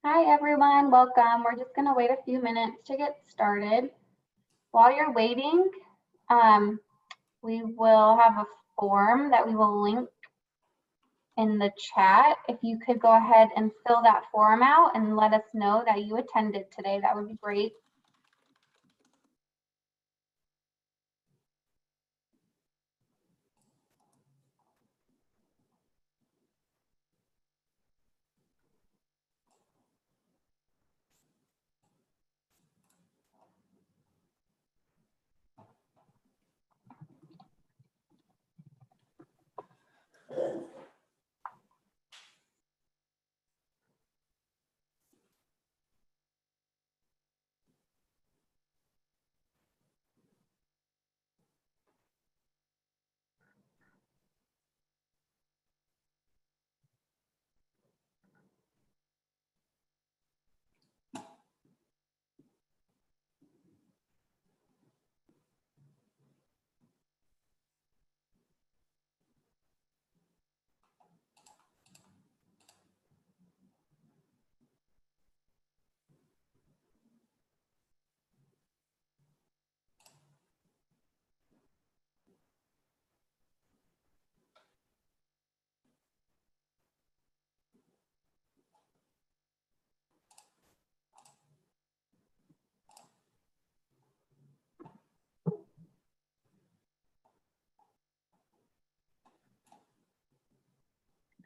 Hi everyone, welcome. We're just going to wait a few minutes to get started. While you're waiting, we will have a form that we will link in the chat. If you could go ahead and fill that form out and let us know that you attended today, that would be great.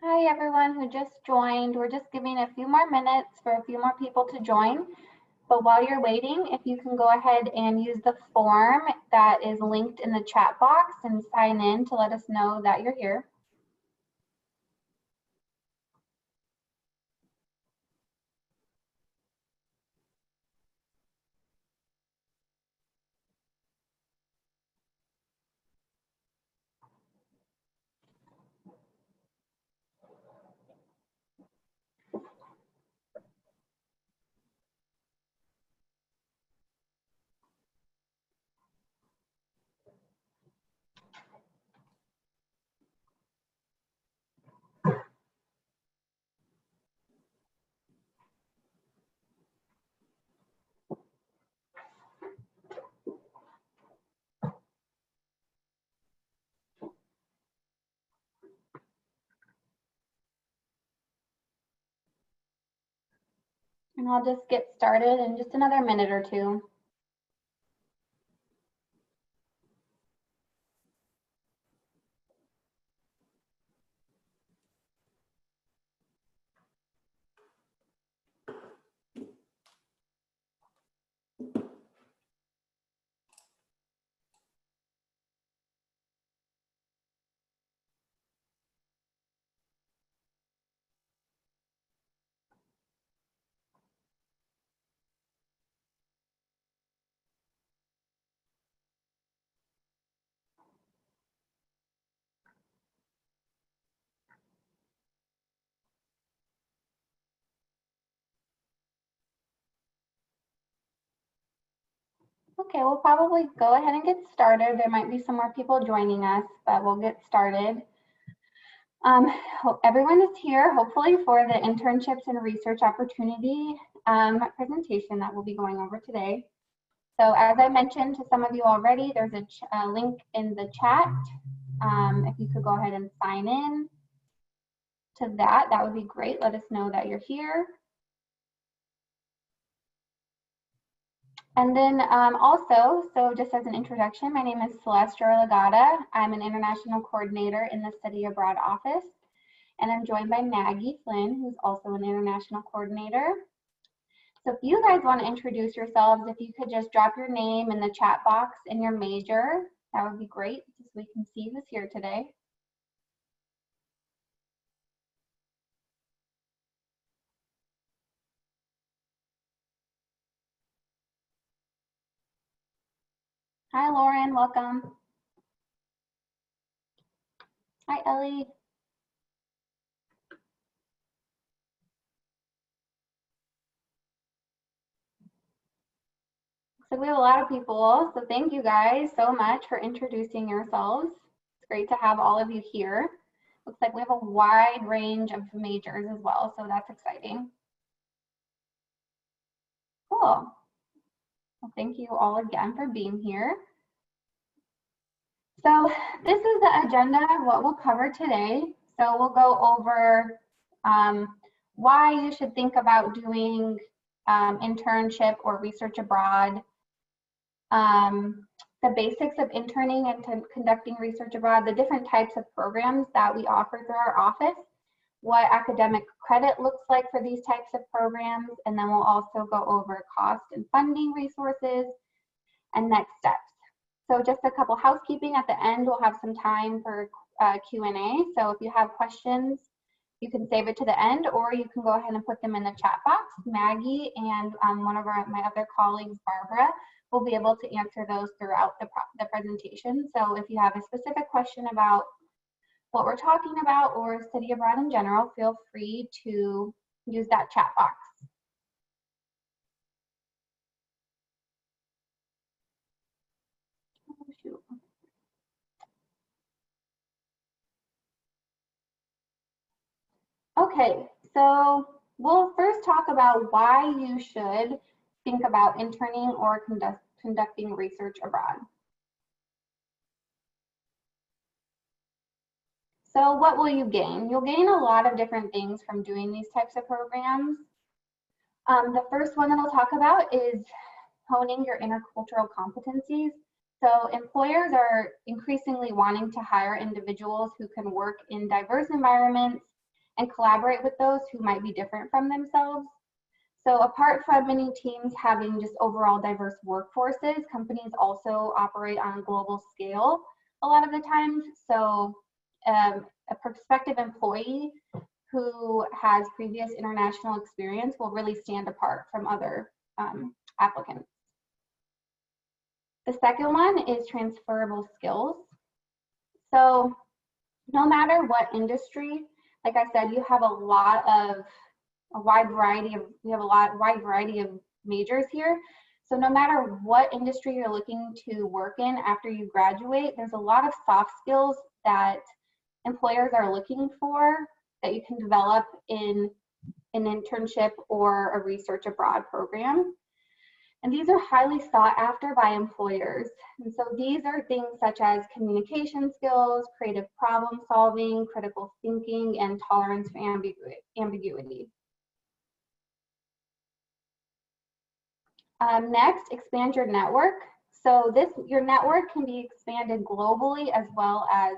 Hi everyone who just joined. We're just giving a few more minutes for a few more people to join. But while you're waiting, if you can go ahead and use the form that is linked in the chat box and sign in to let us know that you're here. And I'll just get started in just another minute or two. Okay, we'll probably go ahead and get started. There might be some more people joining us, but we'll get started. Everyone is here, hopefully, for the internships and research opportunity presentation that we'll be going over today. So as I mentioned to some of you already, there's a link in the chat. If you could go ahead and sign in to that, that would be great. Let us know that you're here. And then also, so just as an introduction, my name is Celeste Legata. I'm an international coordinator in the Study Abroad office, and I'm joined by Maggie Flynn, who's also an international coordinator. So if you guys want to introduce yourselves, if you could just drop your name in the chat box and your major, that would be great, so we can see who's here today. Hi, Lauren, welcome. Hi, Ellie. So we have a lot of people, so thank you guys so much for introducing yourselves. It's great to have all of you here. Looks like we have a wide range of majors as well, so that's exciting. Cool. Well, thank you all again for being here. So this is the agenda of what we'll cover today. So we'll go over why you should think about doing internship or research abroad, the basics of interning and conducting research abroad, the different types of programs that we offer through our office, what academic credit looks like for these types of programs, and then we'll also go over cost and funding resources and next steps. So just a couple housekeeping at the end, we'll have some time for Q&A. So if you have questions, you can save it to the end, or you can go ahead and put them in the chat box. Maggie and one of my other colleagues, Barbara, will be able to answer those throughout the presentation. So if you have a specific question about what we're talking about or study abroad in general, feel free to use that chat box. Okay, so we'll first talk about why you should think about interning or conducting research abroad. So what will you gain? You'll gain a lot of different things from doing these types of programs. The first one that I'll talk about is honing your intercultural competencies. So employers are increasingly wanting to hire individuals who can work in diverse environments and collaborate with those who might be different from themselves. So apart from many teams having just overall diverse workforces, companies also operate on a global scale a lot of the times. So a prospective employee who has previous international experience will really stand apart from other applicants. The second one is transferable skills. So no matter what industry, like I said, you have a wide variety of majors here. So no matter what industry you're looking to work in after you graduate, there's a lot of soft skills that employers are looking for that you can develop in an internship or a research abroad program. And these are highly sought after by employers. And so these are things such as communication skills, creative problem solving, critical thinking, and tolerance for ambiguity. Next, expand your network. So your network can be expanded globally as well as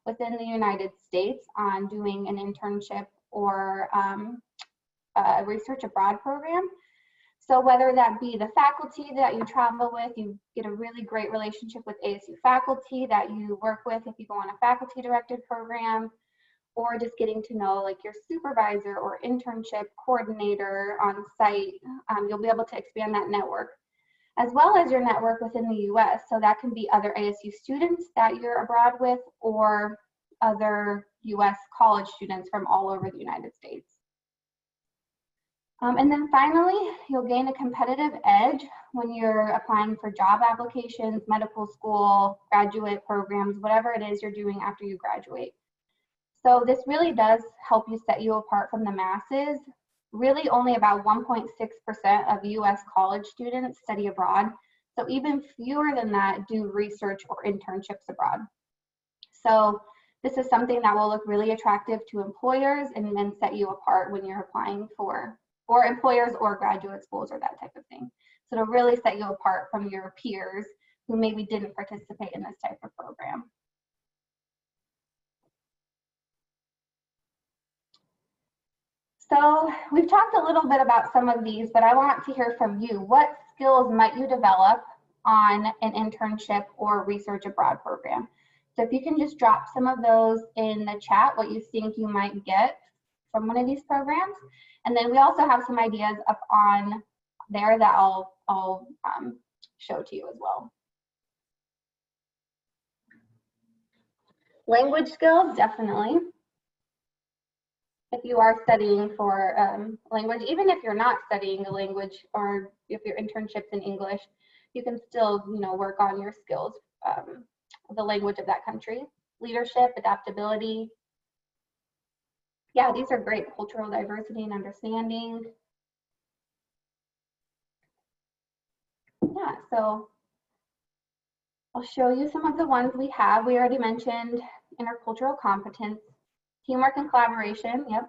within the United States on doing an internship or a research abroad program. So whether that be the faculty that you travel with, you get a really great relationship with ASU faculty that you work with if you go on a faculty directed program, or just getting to know like your supervisor or internship coordinator on site, you'll be able to expand that network, as well as your network within the US. So that can be other ASU students that you're abroad with or other US college students from all over the United States. And then finally, you'll gain a competitive edge when you're applying for job applications, medical school, graduate programs, whatever it is you're doing after you graduate. So this really does help you set you apart from the masses. Really only about 1.6% of US college students study abroad. So even fewer than that do research or internships abroad. So this is something that will look really attractive to employers and then set you apart when you're applying for employers or graduate schools or that type of thing. So it'll really set you apart from your peers who maybe didn't participate in this type of program. So we've talked a little bit about some of these, but I want to hear from you. What skills might you develop on an internship or research abroad program? So if you can just drop some of those in the chat, what you think you might get from one of these programs. And then we also have some ideas up on there that I'll show to you as well. Language skills, definitely. If you are studying for language, even if you're not studying a language or if your internship's in English, you can still, work on your skills, the language of that country. Leadership, adaptability. Yeah, these are great. Cultural diversity and understanding. Yeah, so I'll show you some of the ones we have. We already mentioned intercultural competence, teamwork and collaboration, yep.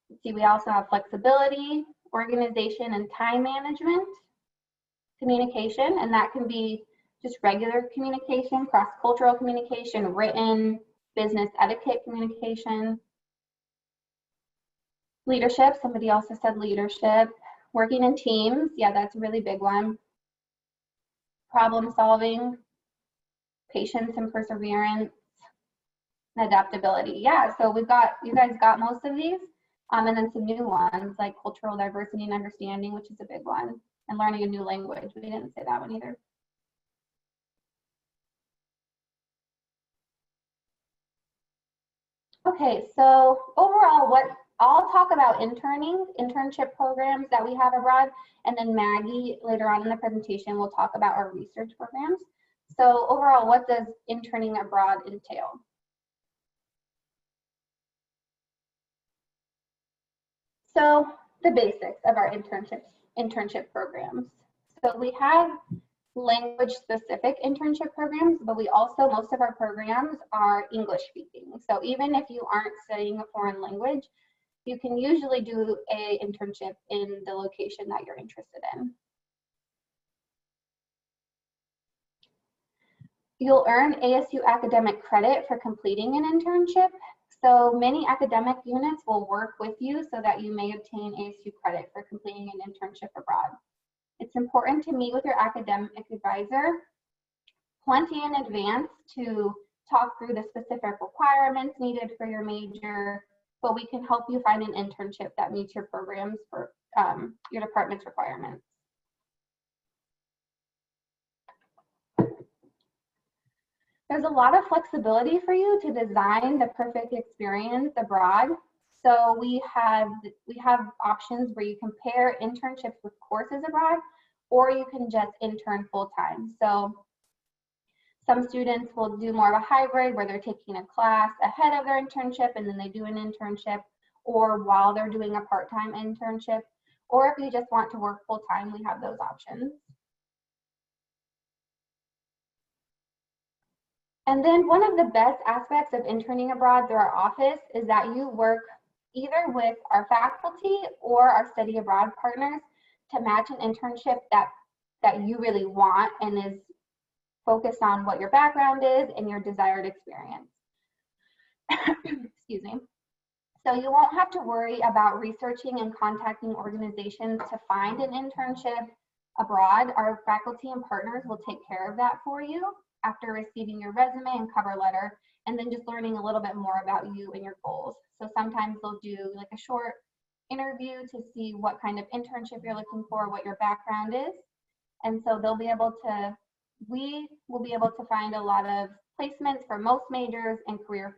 Let's see, we also have flexibility, organization and time management, communication, and that can be just regular communication, cross-cultural communication, written, business etiquette communication. Leadership, somebody also said leadership. Working in teams, yeah, that's a really big one. Problem solving, patience and perseverance, and adaptability. Yeah, so we've got, you guys got most of these. And then some new ones like cultural diversity and understanding, which is a big one, and learning a new language. We didn't say that one either. Okay, so overall, I'll talk about internship programs that we have abroad, and then Maggie later on in the presentation will talk about our research programs. So overall, what does interning abroad entail? So the basics of our internship programs. So we have language specific internship programs, but we also, most of our programs are English speaking. So even if you aren't studying a foreign language, you can usually do an internship in the location that you're interested in. You'll earn ASU academic credit for completing an internship. So many academic units will work with you so that you may obtain ASU credit for completing an internship abroad. It's important to meet with your academic advisor plenty in advance to talk through the specific requirements needed for your major, but we can help you find an internship that meets your programs for your department's requirements. There's a lot of flexibility for you to design the perfect experience abroad. So we have options where you can pair internships with courses abroad, or you can just intern full-time. So some students will do more of a hybrid where they're taking a class ahead of their internship and then they do an internship, or while they're doing a part-time internship, or if you just want to work full-time, we have those options. And then one of the best aspects of interning abroad through our office is that you work either with our faculty or our study abroad partners to match an internship that you really want and is focused on what your background is and your desired experience. Excuse me. So you won't have to worry about researching and contacting organizations to find an internship abroad. Our faculty and partners will take care of that for you after receiving your resume and cover letter, and then just learning a little bit more about you and your goals. So sometimes they'll do like a short interview to see what kind of internship you're looking for, what your background is. And so they'll be able to, we will be able to find a lot of placements for most majors and career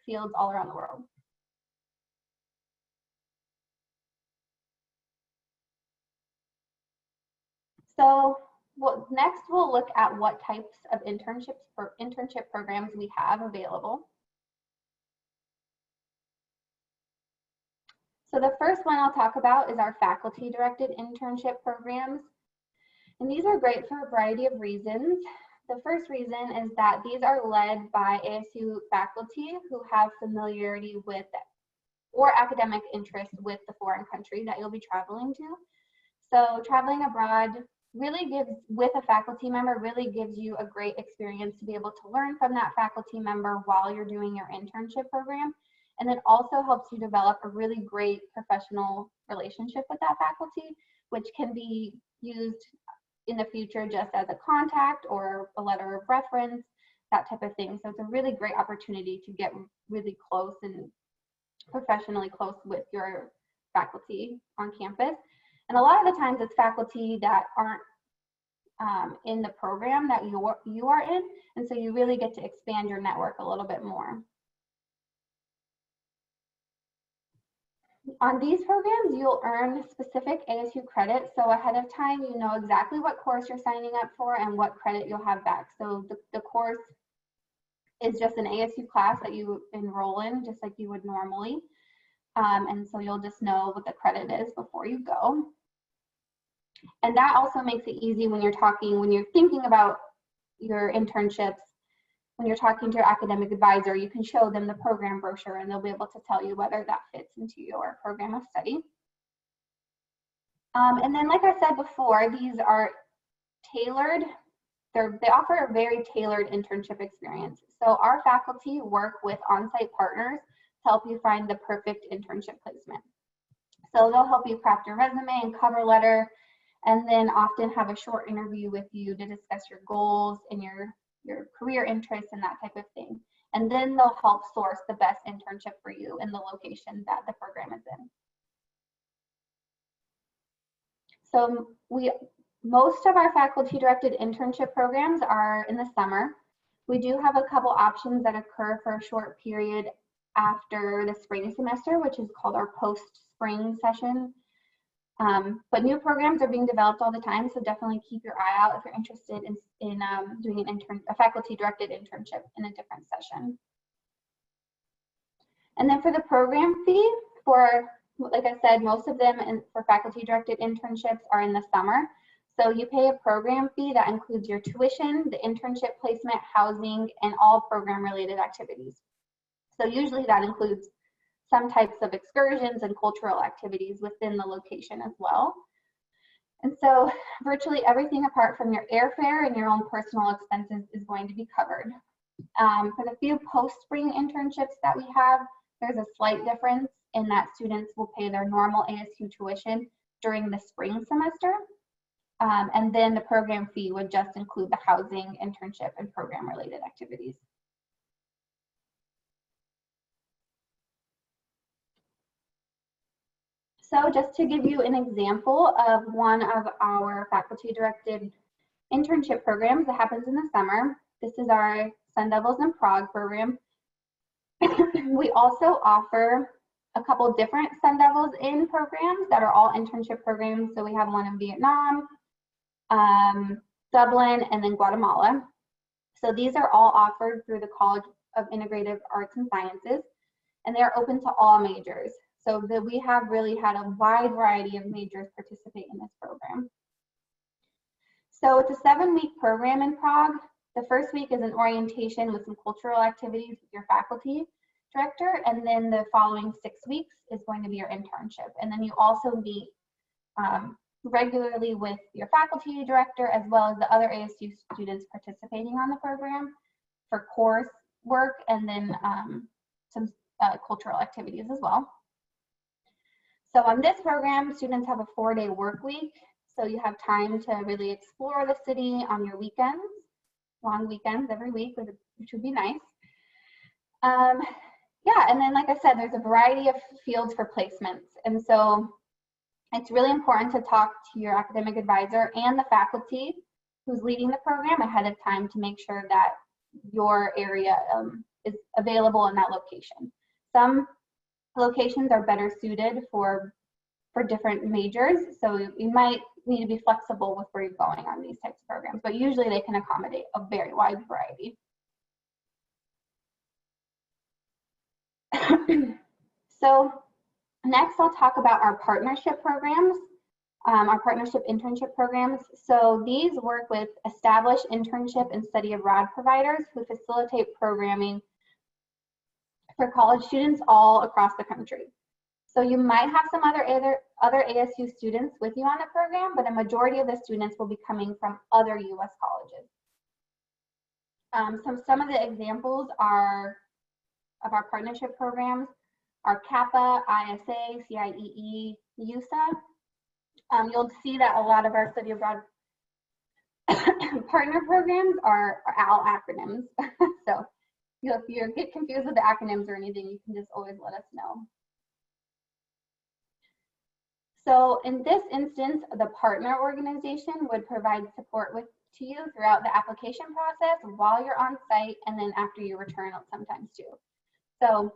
fields all around the world. So next we'll look at what types of internship programs we have available. So the first one I'll talk about is our faculty-directed internship programs. And these are great for a variety of reasons. The first reason is that these are led by ASU faculty who have familiarity with or academic interest with the foreign country that you'll be traveling to. So traveling abroad really gives, with a faculty member, really gives you a great experience to be able to learn from that faculty member while you're doing your internship program. And then also helps you develop a really great professional relationship with that faculty, which can be used in the future just as a contact or a letter of reference, that type of thing. So it's a really great opportunity to get really close and professionally close with your faculty on campus. And a lot of the times it's faculty that aren't in the program that you are in, and so you really get to expand your network a little bit more. On these programs, you'll earn specific ASU credit, so ahead of time you know exactly what course you're signing up for and what credit you'll have back. So the course is just an ASU class that you enroll in, just like you would normally. And so you'll just know what the credit is before you go. And that also makes it easy when you're thinking about your internships, when you're talking to your academic advisor, you can show them the program brochure and they'll be able to tell you whether that fits into your program of study. And then, like I said before, these are tailored. They offer a very tailored internship experience. So our faculty work with on-site partners to help you find the perfect internship placement. So they'll help you craft your resume and cover letter, and then often have a short interview with you to discuss your goals and your career interests and that type of thing. And then they'll help source the best internship for you in the location that the program is in. So most of our faculty-directed internship programs are in the summer. We do have a couple options that occur for a short period after the spring semester, which is called our post-spring session. But new programs are being developed all the time, so definitely keep your eye out if you're interested in doing a faculty-directed internship in a different session. And then for the program fee, like I said, most of them for faculty-directed internships are in the summer. So you pay a program fee that includes your tuition, the internship placement, housing, and all program-related activities. So usually that includes some types of excursions and cultural activities within the location as well. And so virtually everything apart from your airfare and your own personal expenses is going to be covered. For the few post-spring internships that we have, there's a slight difference in that students will pay their normal ASU tuition during the spring semester. And then the program fee would just include the housing, internship, and program-related activities. So just to give you an example of one of our faculty-directed internship programs that happens in the summer, this is our Sun Devils in Prague program. We also offer a couple different Sun Devils in programs that are all internship programs. So we have one in Vietnam, Dublin, and then Guatemala. So these are all offered through the College of Integrative Arts and Sciences, and they're open to all majors. So that we have really had a wide variety of majors participate in this program. So it's a 7-week program in Prague. The first week is an orientation with some cultural activities with your faculty director, and then the following 6 weeks is going to be your internship. And then you also meet regularly with your faculty director as well as the other ASU students participating on the program for course work, and then some cultural activities as well. So on this program, students have a 4-day work week. So you have time to really explore the city on your weekends, long weekends every week, which would be nice. Yeah, and then like I said, there's a variety of fields for placements. And so it's really important to talk to your academic advisor and the faculty who's leading the program ahead of time to make sure that your area is available in that location. Some locations are better suited for different majors, so you might need to be flexible with where you're going on these types of programs, but usually they can accommodate a very wide variety. So next I'll talk about our partnership programs, our partnership internship programs. So these work with established internship and study abroad providers who facilitate programming for college students all across the country. So you might have some other ASU students with you on the program, but a majority of the students will be coming from other US colleges. Some of the examples of our partnership programs are Kappa, ISA, CIE, USA. You'll see that a lot of our study abroad partner programs are all acronyms. So if you get confused with the acronyms or anything, you can just always let us know. So in this instance, the partner organization would provide support to you throughout the application process while you're on site, and then after you return sometimes too. So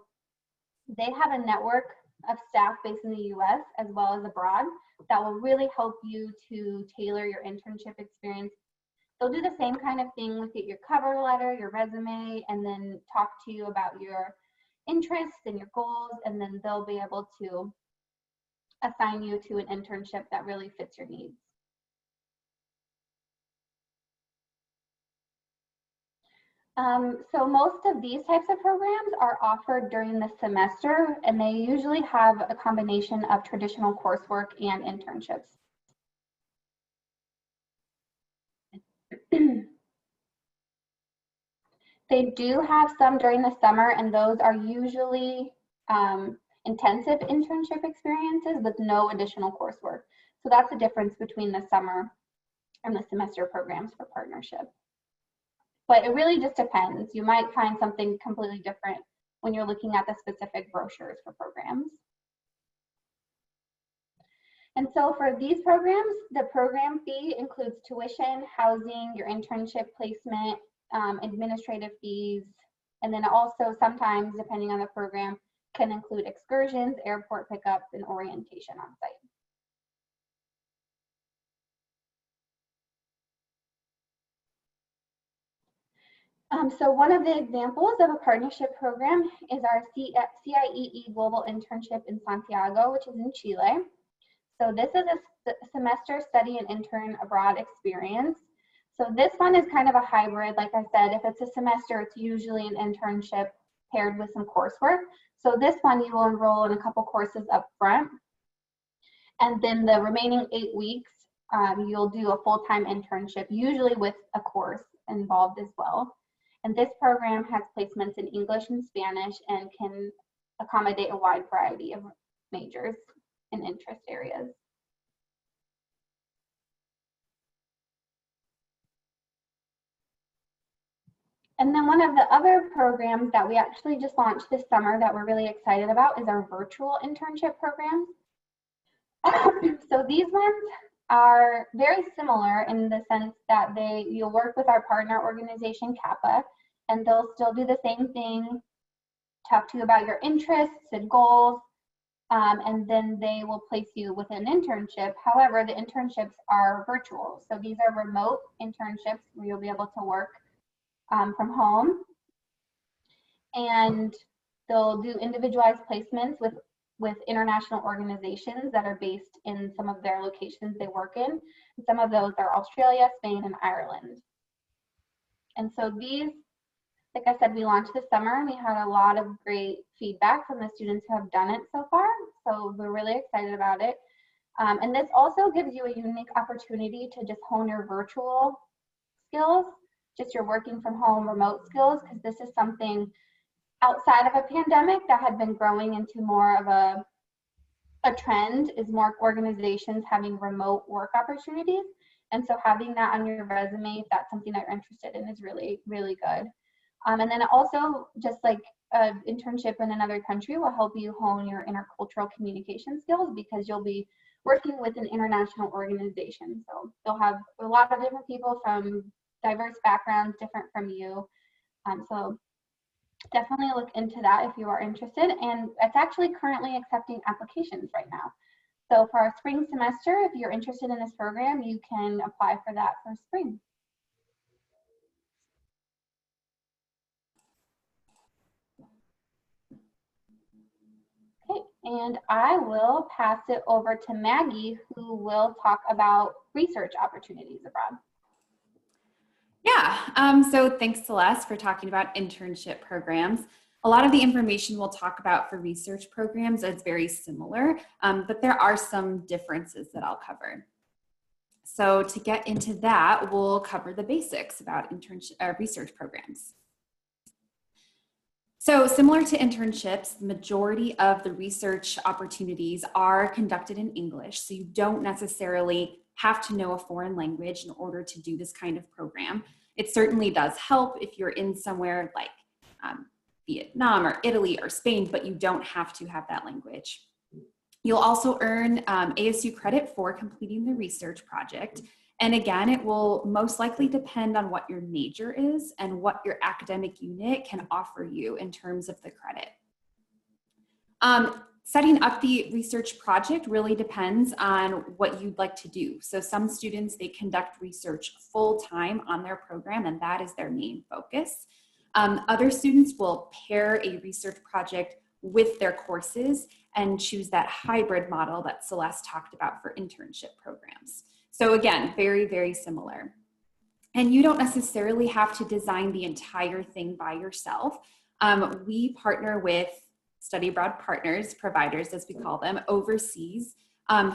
they have a network of staff based in the US as well as abroad that will really help you to tailor your internship experience. They'll do the same kind of thing, look at your cover letter, your resume, and then talk to you about your interests and your goals, and then they'll be able to assign you to an internship that really fits your needs. So most of these types of programs are offered during the semester, and they usually have a combination of traditional coursework and internships. They do have some during the summer, and those are usually intensive internship experiences with no additional coursework. So that's the difference between the summer and the semester programs for partnership. But it really just depends. You might find something completely different when you're looking at the specific brochures for programs. And so for these programs, the program fee includes tuition, housing, your internship placement, administrative fees, and then also sometimes, depending on the program, can include excursions, airport pickups, and orientation on site. So one of the examples of a partnership program is our CIE Global Internship in Santiago, which is in Chile. So this is a semester study and intern abroad experience. So this one is kind of a hybrid. Like I said, if it's a semester, it's usually an internship paired with some coursework. So this one, you will enroll in a couple courses up front. And then the remaining 8 weeks, you'll do a full-time internship, usually with a course involved as well. And this program has placements in English and Spanish and can accommodate a wide variety of majors and interest areas. And then one of the other programs that we actually just launched this summer that we're really excited about is our virtual internship programs. So these ones are very similar in the sense that you'll work with our partner organization, CAPA, and they'll still do the same thing, talk to you about your interests and goals, and then they will place you with an internship. However, the internships are virtual. So these are remote internships where you'll be able to work from home. And they'll do individualized placements with international organizations that are based in some of their locations they work in. And some of those are Australia, Spain, and Ireland. And so these, like I said, we launched this summer and we had a lot of great feedback from the students who have done it so far. So we're really excited about it. And this also gives you a unique opportunity to just hone your virtual skills, just your working from home remote skills, because this is something outside of a pandemic that had been growing into more of a trend, is more organizations having remote work opportunities. And so having that on your resume, if that's something that you're interested in, is really, really good. And then also, just like an internship in another country will help you hone your intercultural communication skills, because you'll be working with an international organization. So you'll have a lot of different people from diverse backgrounds, different from you. So definitely look into that if you are interested. And it's actually currently accepting applications right now. So for our spring semester, if you're interested in this program, you can apply for that for spring. Okay, and I will pass it over to Maggie, who will talk about research opportunities abroad. Yeah, so thanks Celeste for talking about internship programs. A lot of the information we'll talk about for research programs is very similar, but there are some differences that I'll cover. So to get into that, we'll cover the basics about research programs. So similar to internships, the majority of the research opportunities are conducted in English, so you don't necessarily have to know a foreign language in order to do this kind of program. It certainly does help if you're in somewhere like Vietnam or Italy or Spain, but you don't have to have that language. You'll also earn ASU credit for completing the research project. And again, it will most likely depend on what your major is and what your academic unit can offer you in terms of the credit. Setting up the research project really depends on what you'd like to do. So some students, they conduct research full-time on their program, and that is their main focus. Other students will pair a research project with their courses and choose that hybrid model that Celeste talked about for internship programs. So again, very, very similar. And you don't necessarily have to design the entire thing by yourself. We partner with study abroad partners, providers as we call them, overseas,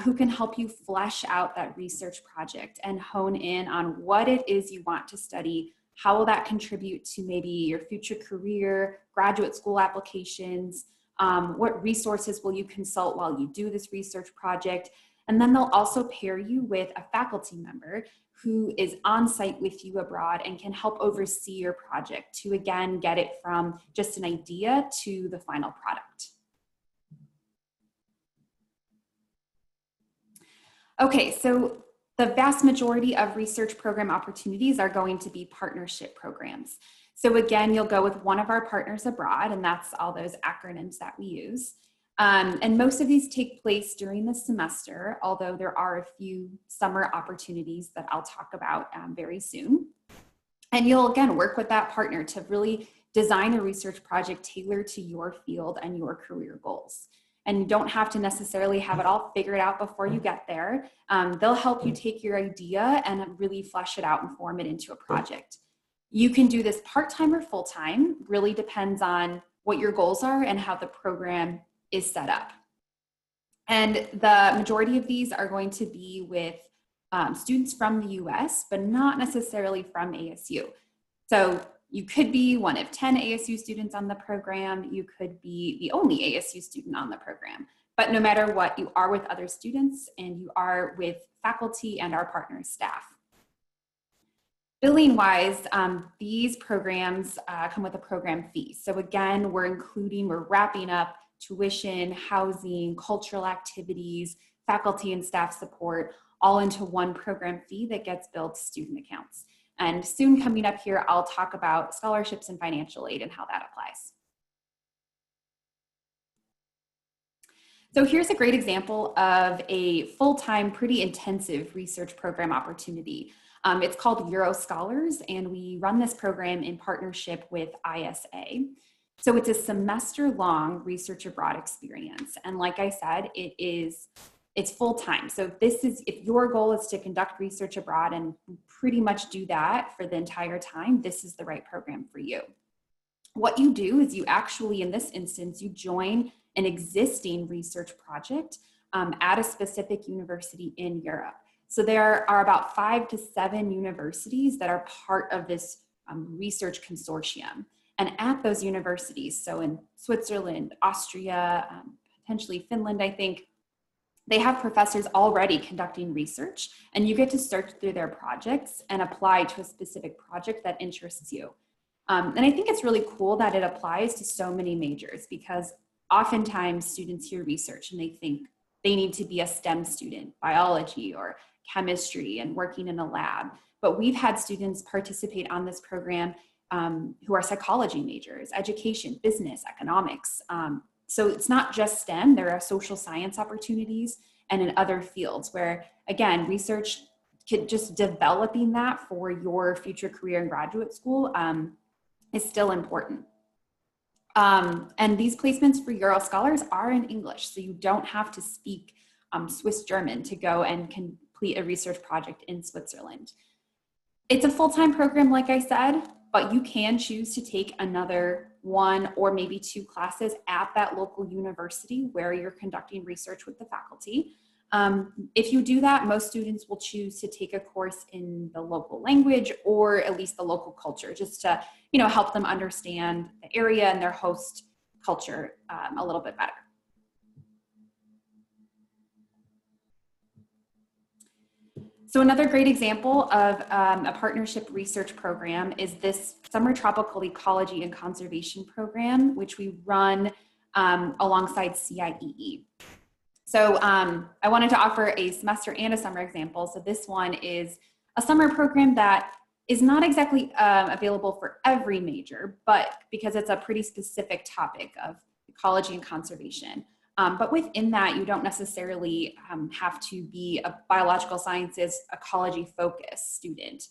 who can help you flesh out that research project and hone in on what it is you want to study. How will that contribute to maybe your future career, graduate school applications? What resources will you consult while you do this research project? And then they'll also pair you with a faculty member who is on site with you abroad and can help oversee your project to, again, get it from just an idea to the final product. Okay, so the vast majority of research program opportunities are going to be partnership programs. So again, you'll go with one of our partners abroad, and that's all those acronyms that we use. And most of these take place during the semester, although there are a few summer opportunities that I'll talk about very soon. And you'll, again, work with that partner to really design a research project tailored to your field and your career goals. And you don't have to necessarily have it all figured out before you get there. They'll help you take your idea and really flesh it out and form it into a project. You can do this part-time or full-time, really depends on what your goals are and how the program is set up. And the majority of these are going to be with students from the US, but not necessarily from ASU. So you could be one of 10 ASU students on the program. You could be the only ASU student on the program. But no matter what, you are with other students and you are with faculty and our partner staff. Billing-wise, these programs come with a program fee. So again, we're wrapping up tuition, housing, cultural activities, faculty and staff support, all into one program fee that gets billed to student accounts. And soon coming up here, I'll talk about scholarships and financial aid and how that applies. So here's a great example of a full-time, pretty intensive research program opportunity. It's called EuroScholars, and we run this program in partnership with ISA. So it's a semester-long research abroad experience. And like I said, it's full-time. So if your goal is to conduct research abroad and pretty much do that for the entire time, this is the right program for you. What you do is you actually, in this instance, you join an existing research project at a specific university in Europe. So there are about 5 to 7 universities that are part of this research consortium. And at those universities, so in Switzerland, Austria, potentially Finland, I think, they have professors already conducting research, and you get to search through their projects and apply to a specific project that interests you. And I think it's really cool that it applies to so many majors, because oftentimes students hear research and they think they need to be a STEM student, biology or chemistry and working in a lab. But we've had students participate on this program who are psychology majors, education, business, economics. So it's not just STEM, there are social science opportunities and in other fields where, again, research, just developing that for your future career in graduate school is still important. And these placements for EuroScholars are in English, so you don't have to speak Swiss German to go and complete a research project in Switzerland. It's a full-time program, like I said, but you can choose to take another 1 or maybe 2 classes at that local university where you're conducting research with the faculty. If you do that, most students will choose to take a course in the local language or at least the local culture, just to help them understand the area and their host culture a little bit better. So another great example of a partnership research program is this Summer Tropical Ecology and Conservation Program, which we run alongside CIE. So I wanted to offer a semester and a summer example. So this one is a summer program that is not exactly available for every major, but because it's a pretty specific topic of ecology and conservation. But within that, you don't necessarily have to be a biological sciences, ecology focused student.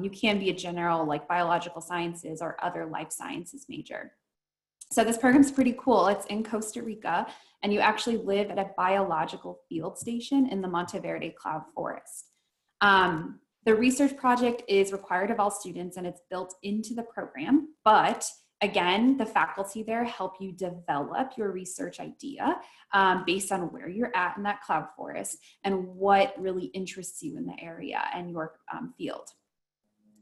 You can be a general like biological sciences or other life sciences major. So this program's pretty cool. It's in Costa Rica, and you actually live at a biological field station in the Monteverde Cloud Forest. The research project is required of all students and it's built into the program, but again, the faculty there help you develop your research idea based on where you're at in that cloud forest and what really interests you in the area and your field.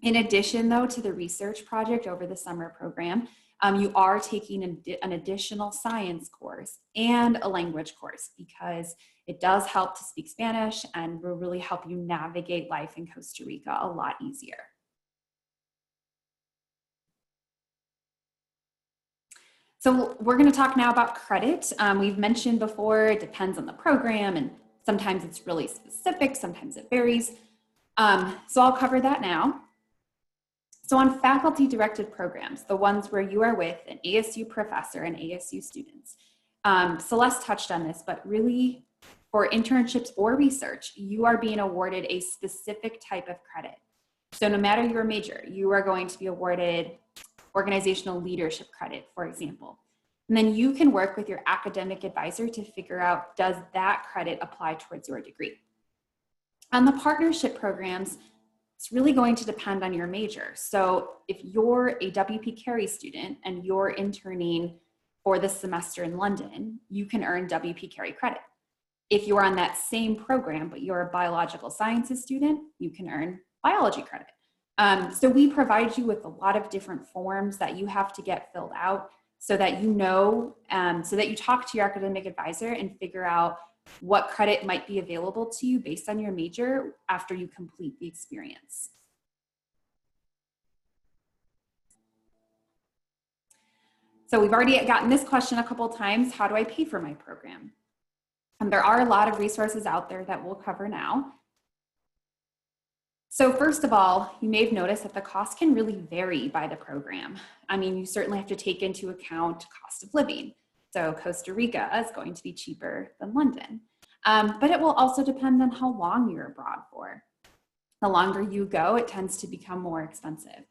In addition, though, to the research project over the summer program, you are taking an additional science course and a language course because it does help to speak Spanish and will really help you navigate life in Costa Rica a lot easier. So we're going to talk now about credit. We've mentioned before, it depends on the program and sometimes it's really specific, sometimes it varies. So I'll cover that now. So on faculty-directed programs, the ones where you are with an ASU professor and ASU students, Celeste touched on this, but really for internships or research, you are being awarded a specific type of credit. So no matter your major, you are going to be awarded organizational leadership credit, for example. And then you can work with your academic advisor to figure out, does that credit apply towards your degree? On the partnership programs, it's really going to depend on your major. So if you're a WP Carey student and you're interning for this semester in London, you can earn WP Carey credit. If you're on that same program, but you're a biological sciences student, you can earn biology credit. So we provide you with a lot of different forms that you have to get filled out so that you know, so that you talk to your academic advisor and figure out what credit might be available to you based on your major after you complete the experience. So we've already gotten this question a couple of times, how do I pay for my program? And there are a lot of resources out there that we'll cover now. So first of all, you may have noticed that the cost can really vary by the program. I mean, you certainly have to take into account cost of living. So Costa Rica is going to be cheaper than London, but it will also depend on how long you're abroad for. The longer you go, it tends to become more expensive.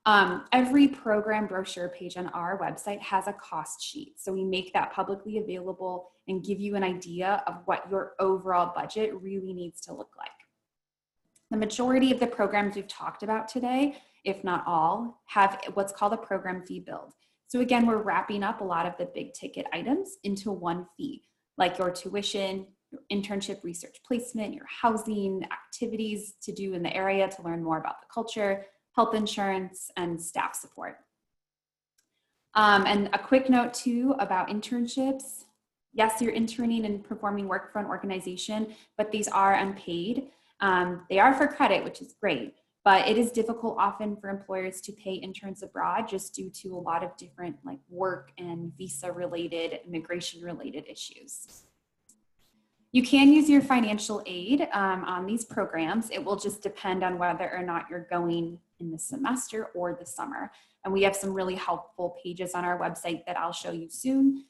Every program brochure page on our website has a cost sheet. So we make that publicly available and give you an idea of what your overall budget really needs to look like. The majority of the programs we've talked about today, if not all, have what's called a program fee build. So again, we're wrapping up a lot of the big ticket items into one fee, like your tuition, your internship, research placement, your housing, activities to do in the area to learn more about the culture, health insurance, and staff support. And a quick note too about internships. Yes, you're interning and performing work for an organization, but these are unpaid. They are for credit, which is great. But it is difficult often for employers to pay interns abroad just due to a lot of different like work and visa related, immigration related issues. You can use your financial aid on these programs. It will just depend on whether or not you're going in the semester or the summer. And we have some really helpful pages on our website that I'll show you soon,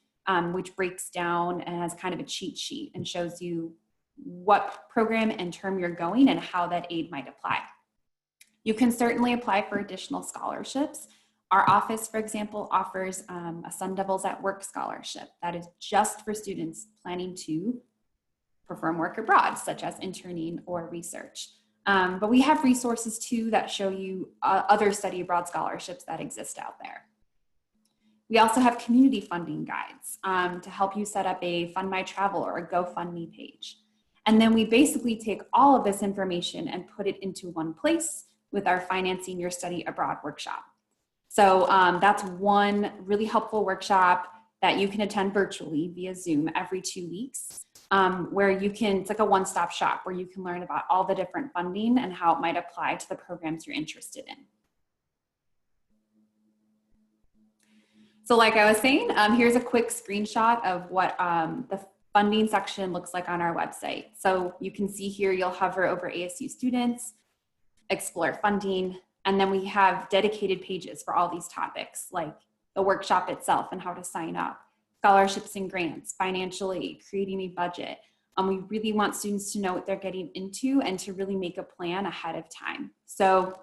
which breaks down and has kind of a cheat sheet and shows you what program and term you're going and how that aid might apply. You can certainly apply for additional scholarships. Our office, for example, offers a Sun Devils at Work scholarship that is just for students planning to perform work abroad, such as interning or research. But we have resources too that show you other study abroad scholarships that exist out there. We also have community funding guides to help you set up a Fund My Travel or a GoFundMe page. And then we basically take all of this information and put it into one place with our Financing Your Study Abroad workshop. So that's one really helpful workshop that you can attend virtually via Zoom every 2 weeks, where you can, it's like a one-stop shop where you can learn about all the different funding and how it might apply to the programs you're interested in. So like I was saying, here's a quick screenshot of what the funding section looks like on our website. So you can see here, you'll hover over ASU students, explore funding, and then we have dedicated pages for all these topics, like the workshop itself and how to sign up, scholarships and grants, financial aid, creating a budget. We really want students to know what they're getting into and to really make a plan ahead of time. So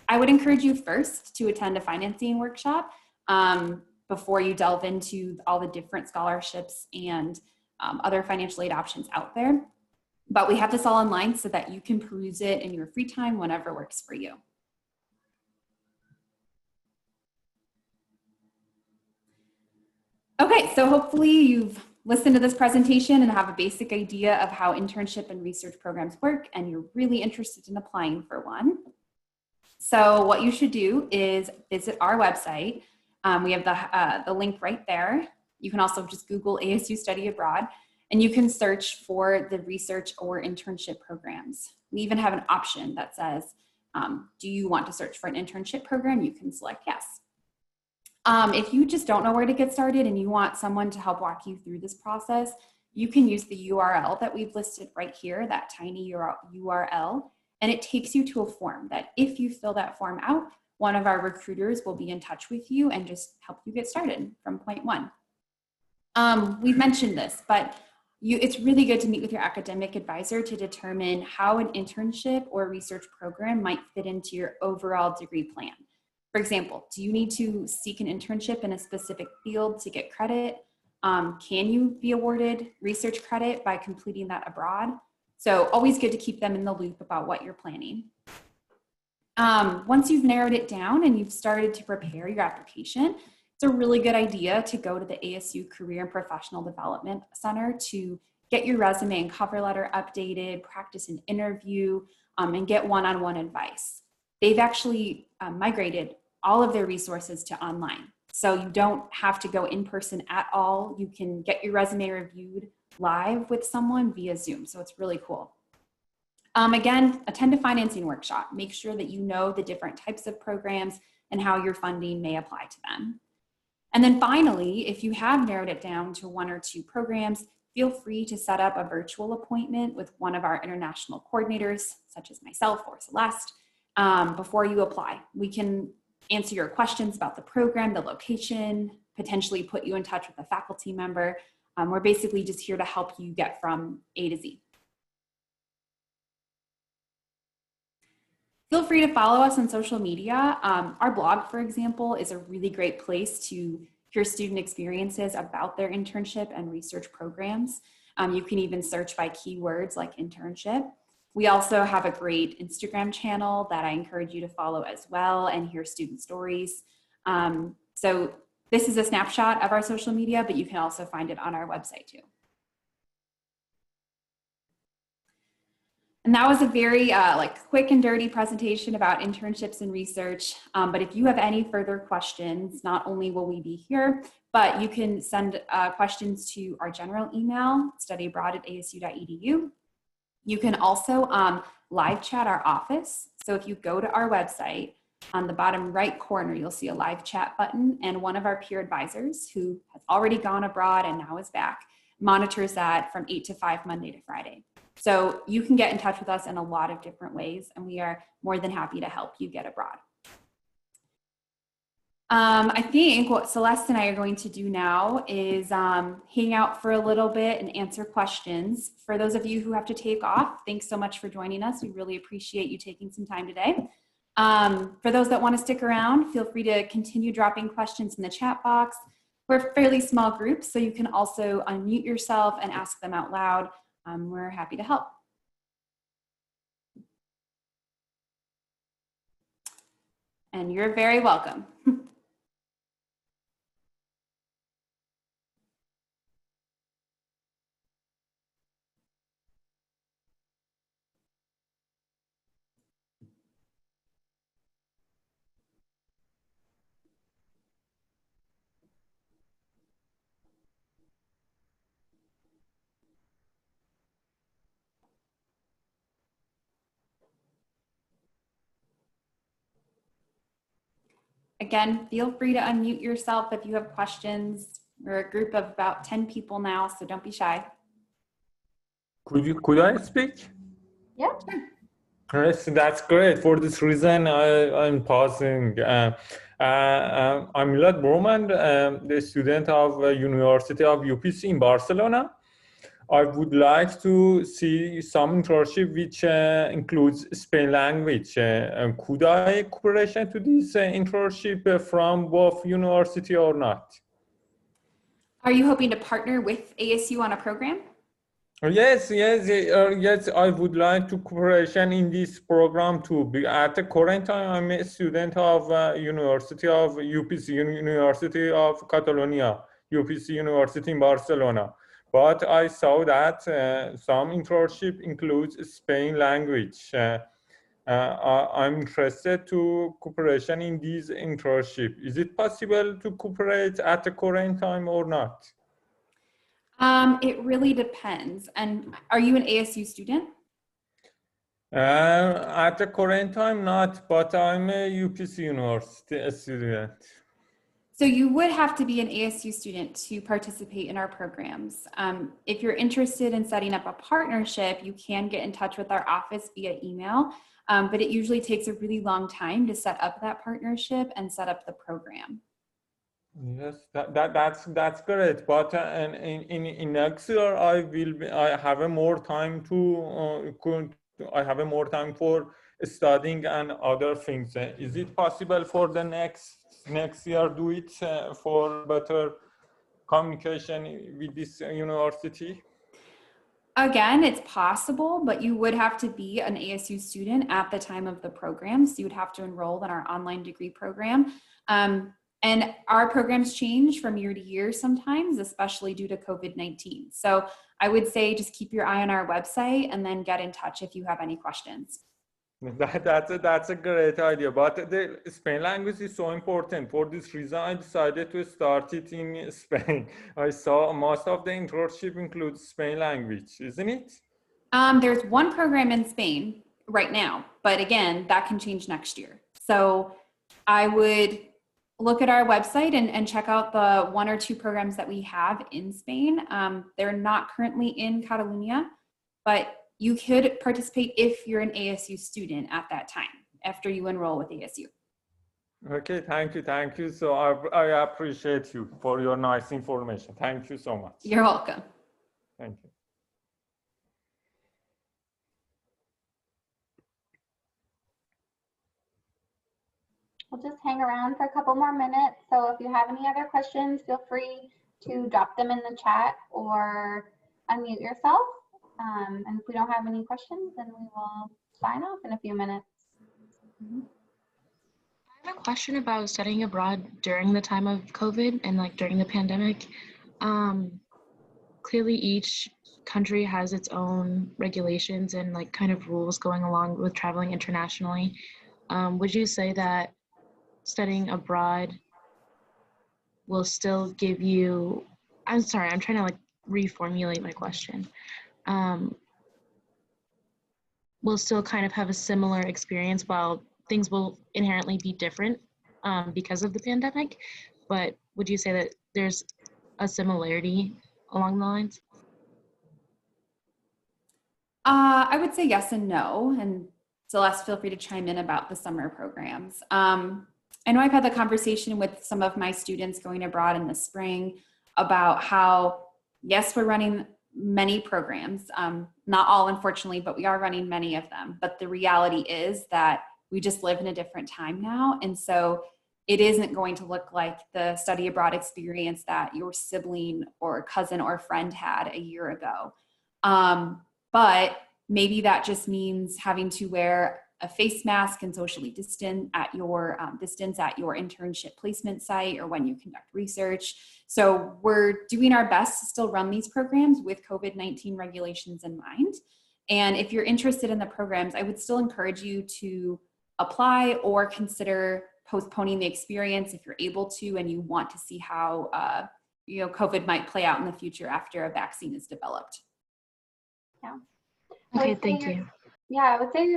I would encourage you first to attend a financing workshop before you delve into all the different scholarships and other financial aid options out there. But we have this all online so that you can peruse it in your free time whenever works for you. Okay, so hopefully you've listened to this presentation and have a basic idea of how internship and research programs work, and you're really interested in applying for one. So what you should do is visit our website. We have the link right there. You can also just Google ASU Study Abroad, and you can search for the research or internship programs. We even have an option that says, do you want to search for an internship program? You can select yes. If you just don't know where to get started and you want someone to help walk you through this process, you can use the URL that we've listed right here, that tiny URL, and it takes you to a form that if you fill that form out, one of our recruiters will be in touch with you and just help you get started from point one. We've mentioned this, but it's really good to meet with your academic advisor to determine how an internship or research program might fit into your overall degree plan. For example, do you need to seek an internship in a specific field to get credit? Can you be awarded research credit by completing that abroad? So always good to keep them in the loop about what you're planning. Once you've narrowed it down and you've started to prepare your application, it's a really good idea to go to the ASU Career and Professional Development Center to get your resume and cover letter updated, practice an interview, and get one-on-one advice. They've actually migrated all of their resources to online. So you don't have to go in person at all. You can get your resume reviewed live with someone via Zoom. So it's really cool. Again, attend a financing workshop. Make sure that you know the different types of programs and how your funding may apply to them. And then finally, if you have narrowed it down to one or two programs, feel free to set up a virtual appointment with one of our international coordinators, such as myself or Celeste, before you apply. We can answer your questions about the program, the location, potentially put you in touch with a faculty member. We're basically just here to help you get from A to Z. Feel free to follow us on social media. Our blog, for example, is a really great place to hear student experiences about their internship and research programs. You can even search by keywords like internship. We also have a great Instagram channel that I encourage you to follow as well and hear student stories. So this is a snapshot of our social media, but you can also find it on our website too. And that was a very quick and dirty presentation about internships and research. But if you have any further questions, not only will we be here, but you can send questions to our general email, studyabroad@asu.edu. You can also live chat our office. So if you go to our website, on the bottom right corner, you'll see a live chat button, and one of our peer advisors who has already gone abroad and now is back monitors that from 8 to 5, Monday to Friday. So you can get in touch with us in a lot of different ways, and we are more than happy to help you get abroad. I think what Celeste and I are going to do now is hang out for a little bit and answer questions. For those of you who have to take off, thanks so much for joining us. We really appreciate you taking some time today. For those that want to stick around, feel free to continue dropping questions in the chat box. We're a fairly small group, so you can also unmute yourself and ask them out loud. We're happy to help. And you're very welcome. Again, feel free to unmute yourself if you have questions. We're a group of about 10 people now, so don't be shy. Could I speak? Yeah. Yes, that's great. For this reason, I'm pausing. I'm Milad Broman, the student of University of UPC in Barcelona. I would like to see some internship which includes Spain language. Could I cooperation to this internship from both university or not? Are you hoping to partner with ASU on a program? Yes, I would like to cooperation in this program too. At the current time, I'm a student of University of UPC, University of Catalonia, UPC University in Barcelona. But I saw that some internship includes Spain language. I'm interested to cooperation in this internship. Is it possible to cooperate at the current time or not? It really depends. And are you an ASU student? At the current time, not, but I'm a UPC University student. So you would have to be an ASU student to participate in our programs. If you're interested in setting up a partnership, you can get in touch with our office via email, but it usually takes a really long time to set up that partnership and set up the program. Yes, that's great. But in next year, I have a more time I have a more time for studying and other things. Is it possible for the next year do it for better communication with this university? Again, it's possible, but you would have to be an ASU student at the time of the program. So you would have to enroll in our online degree program. And our programs change from year to year sometimes, especially due to COVID-19. So I would say just keep your eye on our website and then get in touch if you have any questions. That's a great idea, but the Spain language is so important. For this reason, I decided to start it in Spain. I saw most of the internship includes Spain language, isn't it? There's one program in Spain right now, but again, that can change next year. So I would look at our website and check out the one or two programs that we have in Spain. They're not currently in Catalonia, but you could participate if you're an ASU student at that time, after you enroll with ASU. Okay, thank you. So I appreciate you for your nice information. Thank you so much. You're welcome. Thank you. We'll just hang around for a couple more minutes. So if you have any other questions, feel free to drop them in the chat or unmute yourself. And if we don't have any questions, then we will sign off in a few minutes. I have a question about studying abroad during the time of COVID and like during the pandemic. Clearly each country has its own regulations and like kind of rules going along with traveling internationally. Would you say that studying abroad will still give you, I'm sorry, I'm trying to like reformulate my question. Will still kind of have a similar experience while things will inherently be different because of the pandemic, but would you say that there's a similarity along the lines? I would say yes and no. And Celeste, feel free to chime in about the summer programs. I know I've had the conversation with some of my students going abroad in the spring about how, yes, we're running many programs, not all unfortunately, but we are running many of them. But the reality is that we just live in a different time now. And so it isn't going to look like the study abroad experience that your sibling or cousin or friend had a year ago. But maybe that just means having to wear a face mask and socially distance at your internship placement site or when you conduct research. So we're doing our best to still run these programs with COVID-19 regulations in mind. And if you're interested in the programs, I would still encourage you to apply or consider postponing the experience if you're able to and you want to see how COVID might play out in the future after a vaccine is developed. Yeah. Okay, thank you. Yeah, I would say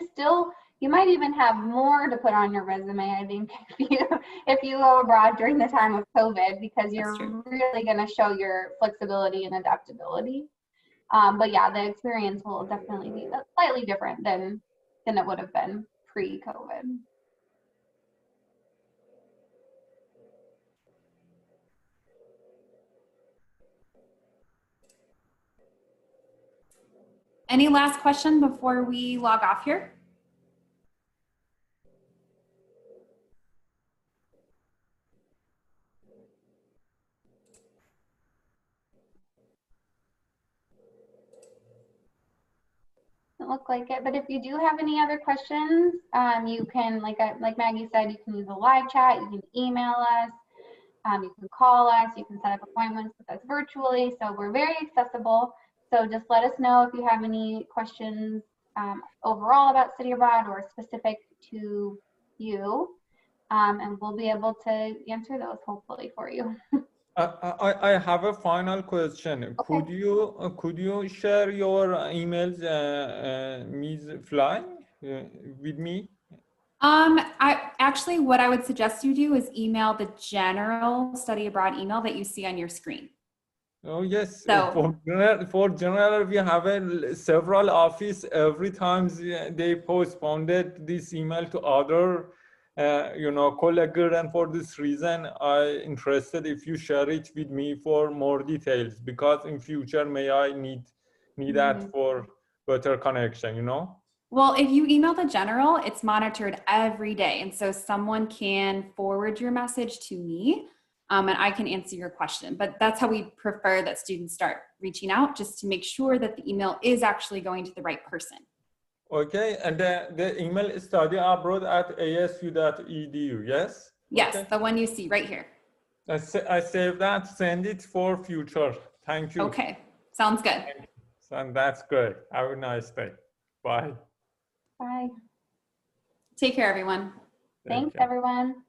you might even have more to put on your resume, I think, if you go abroad during the time of COVID, because you're really going to show your flexibility and adaptability. But yeah, the experience will definitely be slightly different than it would have been pre-COVID. Any last question before we log off here? doesn't look like it, but if you do have any other questions, you can, like Maggie said, you can use a live chat, you can email us, you can call us, you can set up appointments with us virtually. So we're very accessible. So just let us know if you have any questions overall about study abroad or specific to you, and we'll be able to answer those hopefully for you. I have a final question. Okay. Could you share your emails, Ms. Fly, with me? What I would suggest you do is email the general study abroad email that you see on your screen. Oh yes. So For general, we have several office. Every time they postponed this email to other, colleagues, and for this reason, I interested if you share it with me for more details, because in future may I need that for better connection. Well, if you email the general, it's monitored every day. And so someone can forward your message to me, and I can answer your question. But that's how we prefer that students start reaching out, just to make sure that the email is actually going to the right person. Okay, and the email is studyabroad@asu.edu, yes? Yes, okay. The one you see right here. I save that, send it for future. Thank you. Okay, sounds good. And that's good. Have a nice day. Bye. Bye. Take care, everyone. Thanks, everyone.